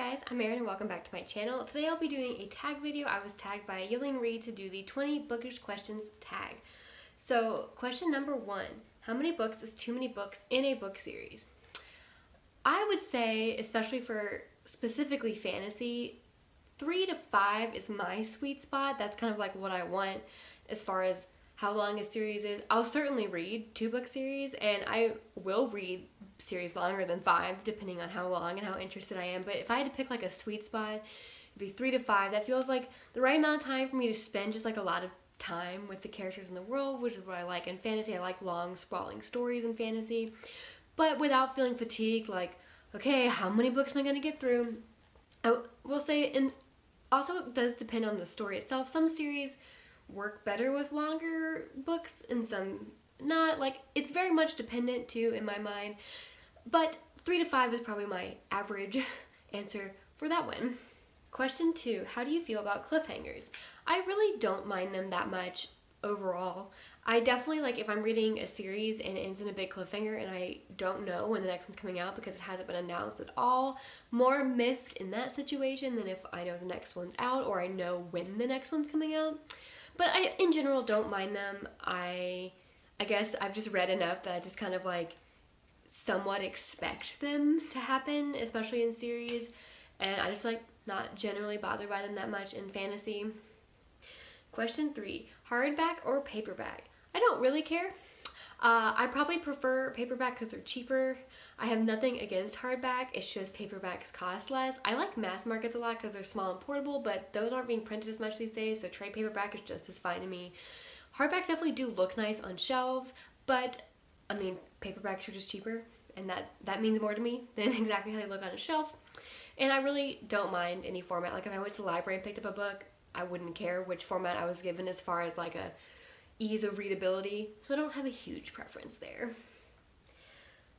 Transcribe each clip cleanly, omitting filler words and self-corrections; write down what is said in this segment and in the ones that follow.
guys, I'm Erin and welcome back to my channel. Today I'll be doing a tag video. I was tagged by Jolien to do the 20 Bookish Questions Tag. So question number 1, how many books is too many books in a book series? I would say, especially for specifically fantasy, 3 to 5 is my sweet spot. That's kind of like what I want as far as how long a series is. I'll certainly read 2-book series, and I will read series longer than 5 depending on how long and how interested I am. But if I had to pick like a sweet spot, it'd be 3 to 5. That feels like the right amount of time for me to spend just like a lot of time with the characters in the world, which is what I like in fantasy. I like long sprawling stories in fantasy, but without feeling fatigued, like, okay, how many books am I going to get through? I will say, and also it does depend on the story itself. Some series work better with longer books and some not. Like, it's very much dependent too in my mind, but 3 to 5 is probably my average answer for that one. Question 2, how do you feel about cliffhangers? I really don't mind them that much overall. I definitely, like, if I'm reading a series and it ends in a big cliffhanger and I don't know when the next one's coming out because it hasn't been announced at all, more miffed in that situation than if I know the next one's out or I know when the next one's coming out. But I, in general, don't mind them. I guess I've just read enough that I just kind of, like, somewhat expect them to happen, especially in series, and I just, like, not generally bothered by them that much in fantasy. Question 3, hardback or paperback? I don't really care. I probably prefer paperback because they're cheaper. I have nothing against hardback, it's just paperbacks cost less. I like mass markets a lot because they're small and portable, but those aren't being printed as much these days, so trade paperback is just as fine to me. Hardbacks definitely do look nice on shelves, but I mean, paperbacks are just cheaper, and that means more to me than exactly how they look on a shelf. And I really don't mind any format. Like, if I went to the library and picked up a book, I wouldn't care which format I was given as far as like a ease of readability, so I don't have a huge preference there.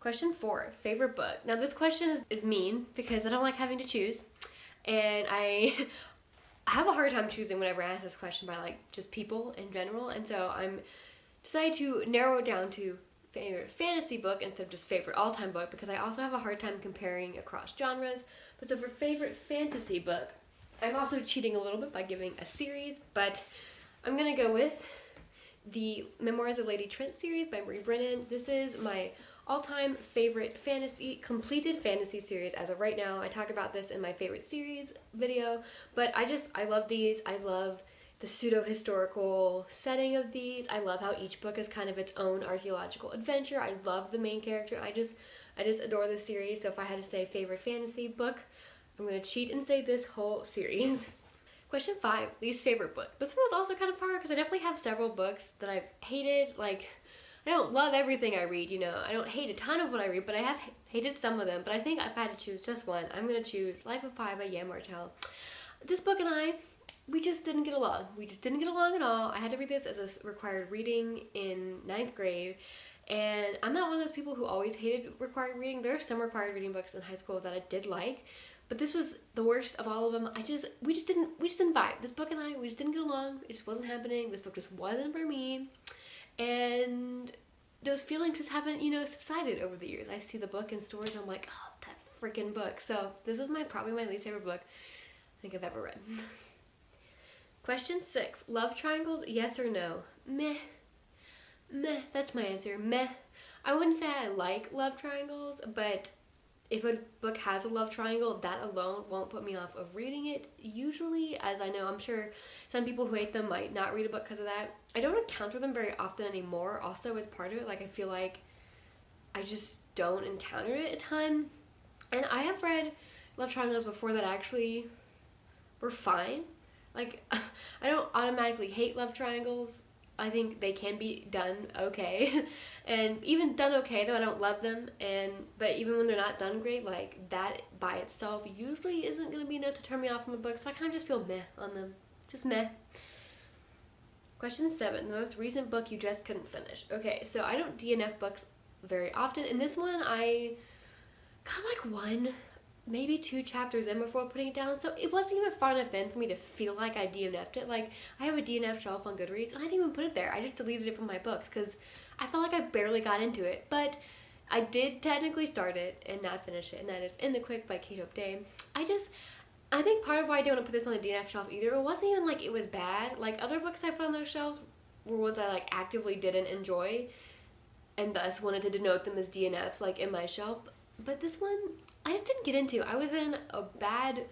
Question 4, favorite book. Now this question is mean because I don't like having to choose, and I have a hard time choosing whenever I ask this question by like just people in general, and so I'm decided to narrow it down to favorite fantasy book instead of just favorite all-time book, because I also have a hard time comparing across genres. But so for favorite fantasy book, I'm also cheating a little bit by giving a series, but I'm gonna go with the Memoirs of Lady Trent series by Marie Brennan. This is my all-time favorite completed fantasy series as of right now. I talk about this in my favorite series video, but I love these. I love the pseudo-historical setting of these. I love how each book is kind of its own archaeological adventure. I love the main character. I just adore this series. So if I had to say favorite fantasy book, I'm going to cheat and say this whole series. Question 5, least favorite book. This one was also kind of hard because I definitely have several books that I've hated. Like, I don't love everything I read, you know. I don't hate a ton of what I read, but I have hated some of them. But I think if I had to choose just one, I'm going to choose Life of Pi by Jan Martel. This book and we just didn't get along. We just didn't get along at all. I had to read this as a required reading in 9th grade. And I'm not one of those people who always hated required reading. There are some required reading books in high school that I did like, but this was the worst of all of them. We just didn't vibe. This book and we just didn't get along. It just wasn't happening. This book just wasn't for me. And those feelings just haven't, subsided over the years. I see the book in stores and I'm like, oh, that freaking book. So this is probably my least favorite book I think I've ever read. Question 6, love triangles, yes or no? Meh. Meh, that's my answer. Meh. I wouldn't say I like love triangles, but if a book has a love triangle, that alone won't put me off of reading it, usually, as I know, I'm sure some people who hate them might not read a book because of that. I don't encounter them very often anymore, also as part of it. Like, I feel like I just don't encounter it a ton. And I have read love triangles before that actually were fine. Like, I don't automatically hate love triangles. I think they can be done okay. And even done okay, though I don't love them. But even when they're not done great, like, that by itself usually isn't going to be enough to turn me off from a book. So I kind of just feel meh on them. Just meh. Question 7, the most recent book you just couldn't finish. Okay, so I don't DNF books very often. In this one, I got like 1, maybe 2 chapters in before putting it down, so it wasn't even far enough in for me to feel like I DNF'd it. Like, I have a DNF shelf on Goodreads, and I didn't even put it there. I just deleted it from my books because I felt like I barely got into it. But I did technically start it and not finish it, and that is In the Quick by Kate Hope Day. I think part of why I didn't want to put this on the DNF shelf either, it wasn't even like it was bad. Like, other books I put on those shelves were ones I like actively didn't enjoy, and thus wanted to denote them as DNFs, like in my shelf. But this one, I just didn't get into. I was in a bad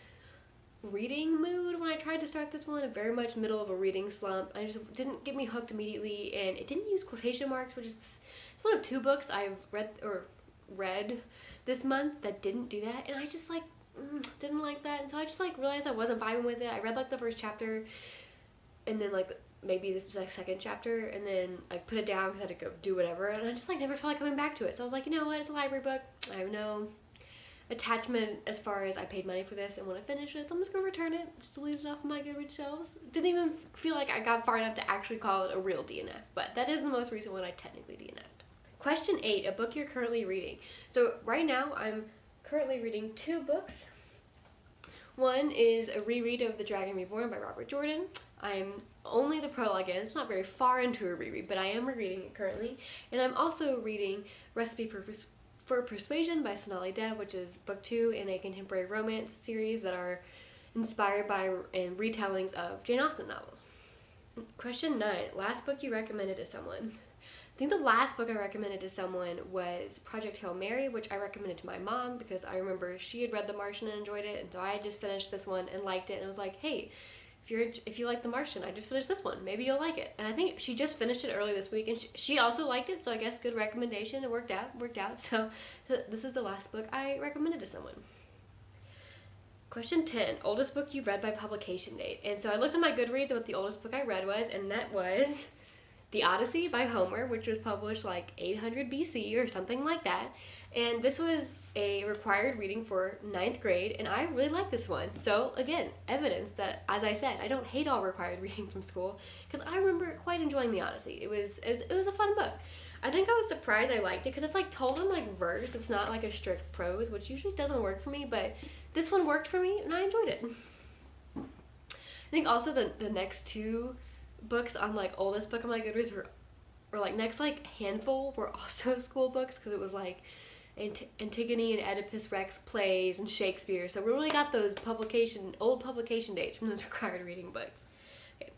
reading mood when I tried to start this one, very much middle of a reading slump. I just didn't get me hooked immediately, and it didn't use quotation marks, which is it's one of 2 books I've read this month that didn't do that, and I just like didn't like that, and so I just like realized I wasn't vibing with it. I read like the first chapter, and then like maybe the second chapter, and then I put it down because I had to go do whatever, and I just like never felt like coming back to it. So I was like, you know what, it's a library book. I have no attachment as far as I paid money for this, and when I finish it, so I'm just gonna return it, just to leave it off my Goodreads shelves. Didn't even feel like I got far enough to actually call it a real DNF, but that is the most recent one I technically DNF'd. Question 8, a book you're currently reading. So right now I'm currently reading 2 books. One is a reread of The Dragon Reborn by Robert Jordan. I'm only the prologue in. It's not very far into a reread, but I am rereading it currently. And I'm also reading Recipe for Persuasion by Sonali Dev, which is book 2 in a contemporary romance series that are inspired by and retellings of Jane Austen novels. Question 9, last book you recommended to someone. I think the last book I recommended to someone was Project Hail Mary, which I recommended to my mom because I remember she had read The Martian and enjoyed it, and so I had just finished this one and liked it, and I was like, hey, if you like The Martian, I just finished this one, maybe you'll like it. And I think she just finished it early this week, and she also liked it, so I guess good recommendation. It worked out. So this is the last book I recommended to someone. Question 10, oldest book you've read by publication date. And so I looked at my Goodreads at what the oldest book I read was, and that was The Odyssey by Homer, which was published like 800 BC or something like that. And this was a required reading for 9th grade, and I really liked this one. So again, evidence that, as I said, I don't hate all required reading from school, because I remember quite enjoying The Odyssey. It was a fun book. I think I was surprised I liked it, because it's like told in like verse. It's not like a strict prose, which usually doesn't work for me, but this one worked for me, and I enjoyed it. I think also the next 2 books on like oldest book on my Goodreads were like next like handful were also school books, because it was like Antigone and Oedipus Rex plays and Shakespeare. So we really got those old publication dates from those required reading books. Okay.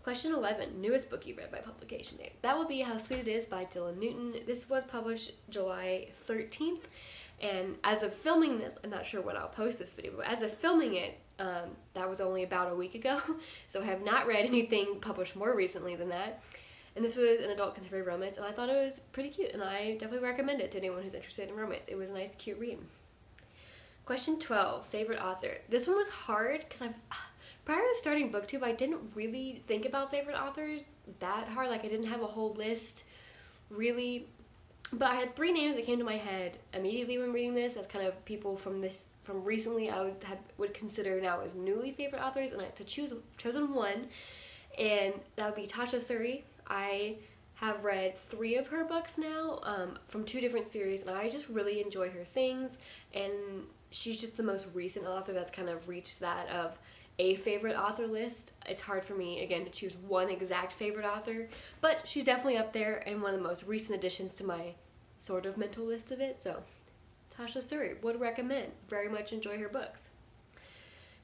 Question 11, newest book you read by publication date. That would be How Sweet It Is by Dylan Newton. This was published July 13th. And as of filming this, I'm not sure when I'll post this video, but as of filming it, that was only about a week ago. So I have not read anything published more recently than that. And this was an adult contemporary romance, and I thought it was pretty cute, and I definitely recommend it to anyone who's interested in romance. It was a nice, cute read. Question 12, favorite author. This one was hard, because prior to starting BookTube, I didn't really think about favorite authors that hard. Like, I didn't have a whole list, really. But I had 3 names that came to my head immediately when reading this as kind of people from recently I would consider now as newly favorite authors, and I had chosen one, and that would be Tasha Suri. I have read 3 of her books now from 2 different series, and I just really enjoy her things, and she's just the most recent author that's kind of reached that of a favorite author list. It's hard for me, again, to choose one exact favorite author, but she's definitely up there and one of the most recent additions to my sort of mental list of it. So Tasha Suri, would recommend. Very much enjoy her books.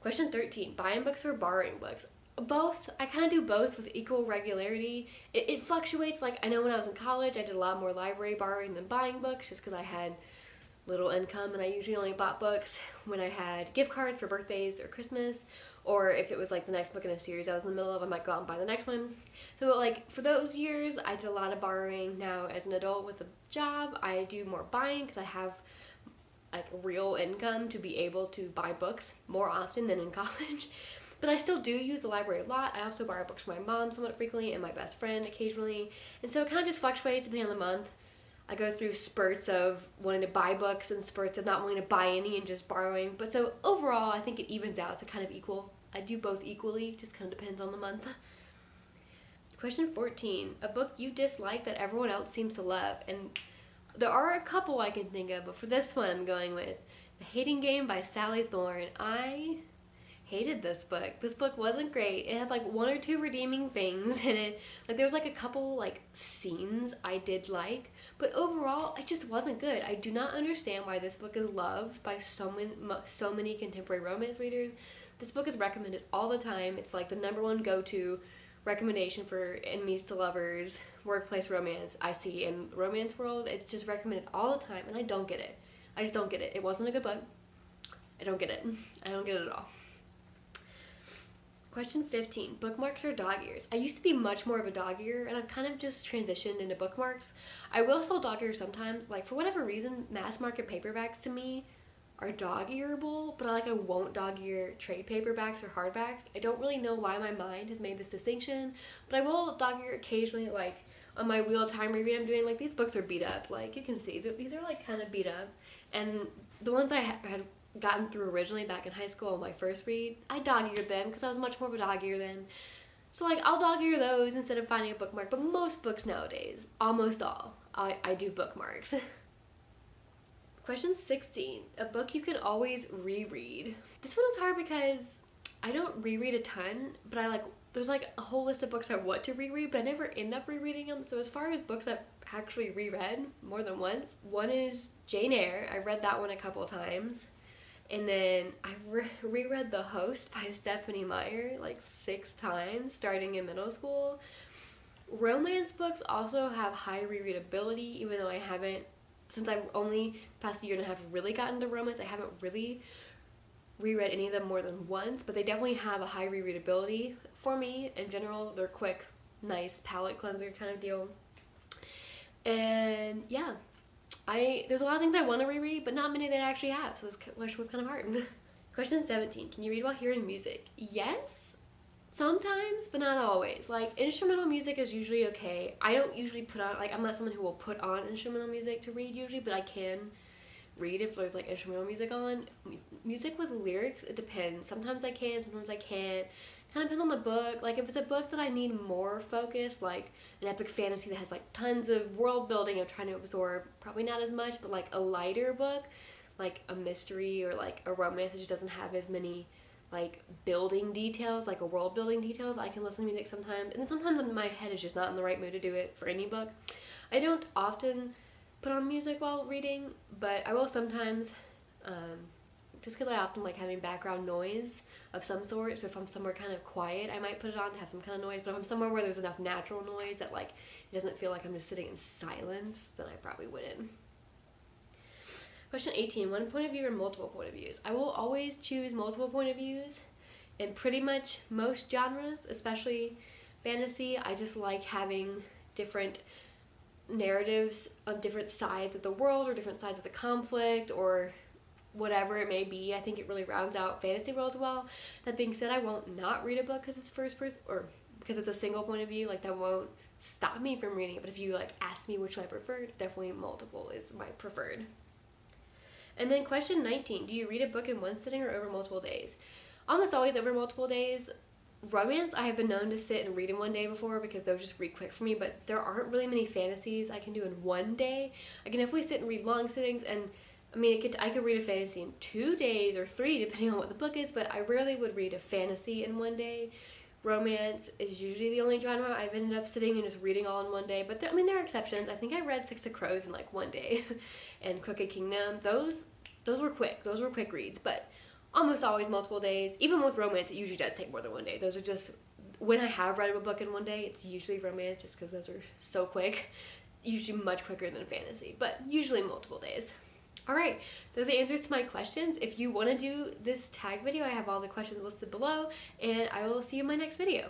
Question 13, buying books or borrowing books? Both. I kind of do both with equal regularity. It fluctuates. Like, I know when I was in college, I did a lot more library borrowing than buying books, just because I had little income, and I usually only bought books when I had gift cards for birthdays or Christmas, or if it was like the next book in a series I was in the middle of, I might go out and buy the next one. So like for those years, I did a lot of borrowing. Now as an adult with a job, I do more buying, because I have like real income to be able to buy books more often than in college. But I still do use the library a lot. I also borrow books from my mom somewhat frequently and my best friend occasionally. And so it kind of just fluctuates depending on the month. I go through spurts of wanting to buy books and spurts of not wanting to buy any and just borrowing. But so overall, I think it evens out to kind of equal. I do both equally, just kind of depends on the month. Question 14, a book you dislike that everyone else seems to love. And there are a couple I can think of, but for this one I'm going with The Hating Game by Sally Thorne. I hated this book. This book wasn't great. It had like 1 or 2 redeeming things in it. Like there was like a couple like scenes I did like, but overall, it just wasn't good. I do not understand why this book is loved by so many contemporary romance readers. This book is recommended all the time. It's like the #1 go-to recommendation for enemies to lovers, workplace romance I see in the romance world. It's just recommended all the time, and I don't get it. I just don't get it. It wasn't a good book. I don't get it. I don't get it at all. Question 15. Bookmarks are dog ears. I used to be much more of a dog ear, and I've kind of just transitioned into bookmarks. I will still dog ear sometimes. Like, for whatever reason, mass market paperbacks to me are dog earable, but I won't dog ear trade paperbacks or hardbacks. I don't really know why my mind has made this distinction, but I will dog ear occasionally, like on my Wheel of Time reread I'm doing. Like, these books are beat up. Like, you can see these are like kind of beat up, and the ones I had gotten through originally back in high school on my first read, I dog-eared them because I was much more of a dog-ear then. So like, I'll dog-ear those instead of finding a bookmark, but most books nowadays, almost all, I do bookmarks. Question 16. A book you can always reread. This one is hard because I don't reread a ton, but there's like a whole list of books I want to reread, but I never end up rereading them. So as far as books I've actually reread more than once, one is Jane Eyre. I read that one a couple times. And then I've reread The Host by Stephanie Meyer like 6 times starting in middle school. Romance books also have high rereadability, even though I haven't, since I've only the past year and a half really gotten into romance, I haven't really reread any of them more than once, but they definitely have a high rereadability for me. In general, they're quick, nice palate cleanser kind of deal. And yeah, there's a lot of things I want to reread, but not many that I actually have, so this question was kind of hard. Question 17. Can you read while hearing music? Yes, sometimes, but not always. Like, instrumental music is usually okay. I don't usually put on, I'm not someone who will put on instrumental music to read usually, but I can read if there's like instrumental music on. Music with lyrics, it depends. Sometimes I can, sometimes I can't. Kind of depends on the book. Like, if it's a book that I need more focus, like an epic fantasy that has like tons of world building I'm trying to absorb, probably not as much. But like a lighter book, like a mystery or like a romance that just doesn't have as many like building details, like a world building details, I can listen to music sometimes. And then sometimes my head is just not in the right mood to do it for any book. I don't often put on music while reading, but I will sometimes, just because I often like having background noise of some sort. So if I'm somewhere kind of quiet, I might put it on to have some kind of noise. But if I'm somewhere where there's enough natural noise that like it doesn't feel like I'm just sitting in silence, then I probably wouldn't. Question 18. One point of view or multiple point of views? I will always choose multiple point of views in pretty much most genres, especially fantasy. I just like having different narratives on different sides of the world or different sides of the conflict or whatever it may be. I think it really rounds out fantasy worlds well. That being said, I won't not read a book because it's first person or because it's a single point of view. Like, that won't stop me from reading it. But if you like ask me which one I prefer, definitely multiple is my preferred. And then question 19, do you read a book in one sitting or over multiple days? Almost always over multiple days. Romance, I have been known to sit and read in one day before because those just read quick for me, but there aren't really many fantasies I can do in one day. I can definitely sit and read long sittings, and I mean, I could read a fantasy in 2 days or 3 depending on what the book is, but I rarely would read a fantasy in one day. Romance is usually the only genre I've ended up sitting and just reading all in one day, but there are exceptions. I think I read Six of Crows in like one day and Crooked Kingdom. Those were quick. Those were quick reads, but almost always multiple days. Even with romance, it usually does take more than one day. Those are just, when I have read a book in one day, it's usually romance just because those are so quick. Usually much quicker than fantasy, but usually multiple days. Alright, those are the answers to my questions. If you want to do this tag video, I have all the questions listed below, and I will see you in my next video.